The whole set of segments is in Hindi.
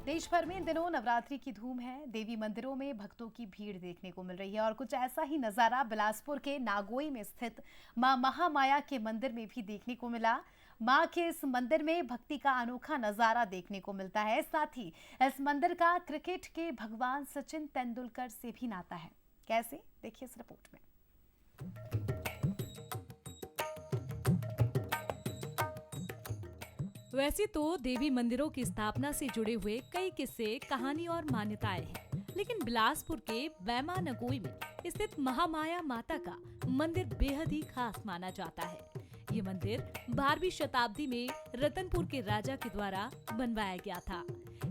देश भर में इन दिनों नवरात्रि की धूम है। देवी मंदिरों में भक्तों की भीड़ देखने को मिल रही है और कुछ ऐसा ही नजारा बिलासपुर के नागोई में स्थित मां महामाया के मंदिर में भी देखने को मिला। मां के इस मंदिर में भक्ति का अनोखा नजारा देखने को मिलता है। साथ ही इस मंदिर का क्रिकेट के भगवान सचिन तेंदुलकर से भी नाता है। कैसे, देखिए इस रिपोर्ट में। वैसे तो देवी मंदिरों की स्थापना से जुड़े हुए कई किस्से, कहानी और मान्यताएं हैं, लेकिन बिलासपुर के वैमा नगोई में स्थित महामाया माता का मंदिर बेहद ही खास माना जाता है। ये मंदिर 12वीं शताब्दी में रतनपुर के राजा के द्वारा बनवाया गया था।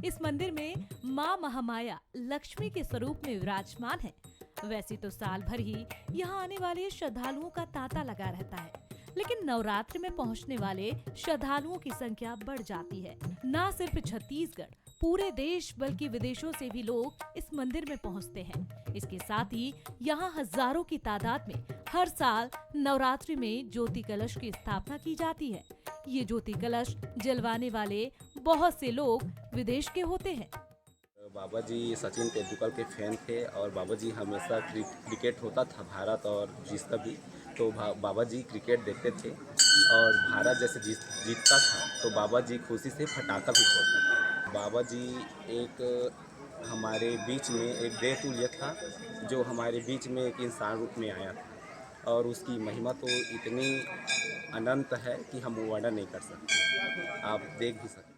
इस मंदिर में मां महामाया लक्ष्मी के स्वरूप में विराजमान है। वैसे तो साल भर ही यहाँ आने वाले श्रद्धालुओं का तांता लगा रहता है, लेकिन नवरात्र में पहुंचने वाले श्रद्धालुओं की संख्या बढ़ जाती है। न सिर्फ छत्तीसगढ़, पूरे देश बल्कि विदेशों से भी लोग इस मंदिर में पहुंचते हैं। इसके साथ ही यहाँ हजारों की तादाद में हर साल नवरात्रि में ज्योति कलश की स्थापना की जाती है। ये ज्योति कलश जलवाने वाले बहुत से लोग विदेश के होते हैं। बाबा जी सचिन तेंदुलकर के फैन थे और बाबा जी हमेशा क्रिकेट होता था भारत और जिसका भी, तो बाबा जी क्रिकेट देखते थे और भारत जैसे जीतता था तो बाबा जी खुशी से फटाखा भी फोड़ते थे। बाबा जी एक हमारे बीच में एक देवतुल्य था जो हमारे बीच में एक इंसान रूप में आया था और उसकी महिमा तो इतनी अनंत है कि हम वर्णन नहीं कर सकते, आप देख भी सकते।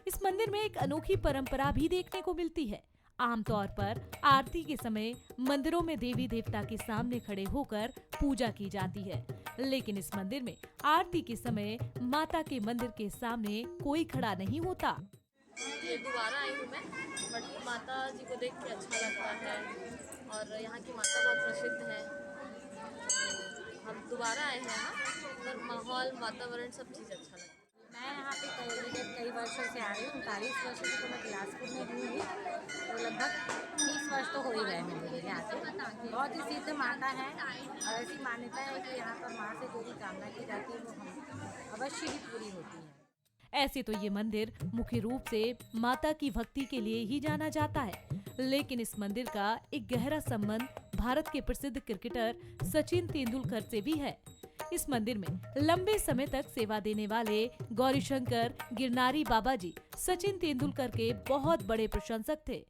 इस मंदिर में एक अनोखी परंपरा भी देखने को मिलती है। आमतौर पर आरती के समय मंदिरों में देवी देवता के सामने खड़े होकर पूजा की जाती है, लेकिन इस मंदिर में आरती के समय माता के मंदिर के सामने कोई खड़ा नहीं होता। ये दोबारा आई हूँ मैं, बट माता जी को देख के अच्छा लगता है और यहाँ की माता बहुत प्रसिद्ध है। हम दोबारा आए हैं यहाँ, पर माहौल, वातावरण सब चीज़ अच्छा लगता है। मैं यहाँ पे कई वर्षों से आ रही हूँ। 39 वर्षों से तो मैं बिलासपुर में हूँ, तो लगभग 30 वर्ष तो हो ही गए होंगे यहाँ से। बहुत ही सिद्ध माता है और ऐसी मान्यता है कि यहाँ पर माँ से जो भी कामना की जाती है वो हम अवश्य ही पूरी होती है। ऐसे तो ये मंदिर मुख्य रूप से माता की भक्ति के लिए ही जाना जाता है, लेकिन इस मंदिर का एक गहरा संबंध भारत के प्रसिद्ध क्रिकेटर सचिन तेंदुलकर से भी है। इस मंदिर में लंबे समय तक सेवा देने वाले गौरीशंकर गिरनारी बाबा जी सचिन तेंदुलकर के बहुत बड़े प्रशंसक थे।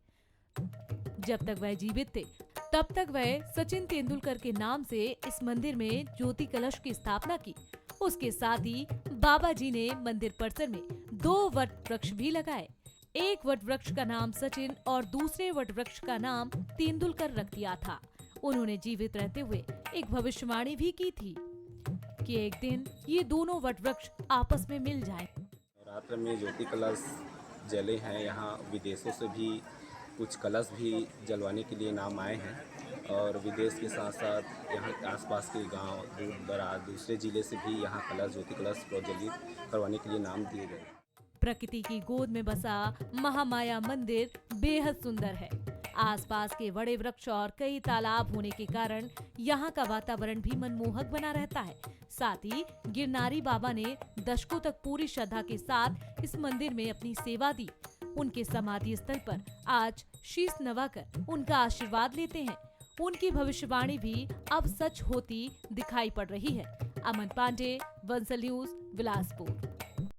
जब तक वह जीवित थे तब तक वह सचिन तेंदुलकर के नाम से इस मंदिर में ज्योति कलश की स्थापना की। उसके साथ ही बाबा जी ने मंदिर परिसर में 2 वट वृक्ष भी लगाए। एक वट वृक्ष का नाम सचिन और दूसरे वट वृक्ष का नाम तेंदुलकर रख दिया था। उन्होंने जीवित रहते हुए एक भविष्यवाणी भी की थी कि एक दिन ये दोनों वट वृक्ष आपस में मिल जाएं। नवरात्र में ज्योति कलश जले हैं। यहाँ विदेशों से भी कुछ कलश भी जलवाने के लिए नाम आए हैं और विदेश के साथ साथ यहाँ आसपास के गांव, दूर दराज दूसरे जिले से भी यहाँ कलश, ज्योति कलश प्रज्वलित करवाने के लिए नाम दिए गए। प्रकृति की गोद में बसा महामाया मंदिर बेहद सुंदर है। आसपास के बड़े वृक्ष और कई तालाब होने के कारण यहाँ का वातावरण भी मनमोहक बना रहता है। साथ ही गिरनारी बाबा ने दशकों तक पूरी श्रद्धा के साथ इस मंदिर में अपनी सेवा दी। उनके समाधि स्थल पर आज शीश नवाकर उनका आशीर्वाद लेते हैं। उनकी भविष्यवाणी भी अब सच होती दिखाई पड़ रही है। अमन पांडे, वंसल न्यूज, बिलासपुर।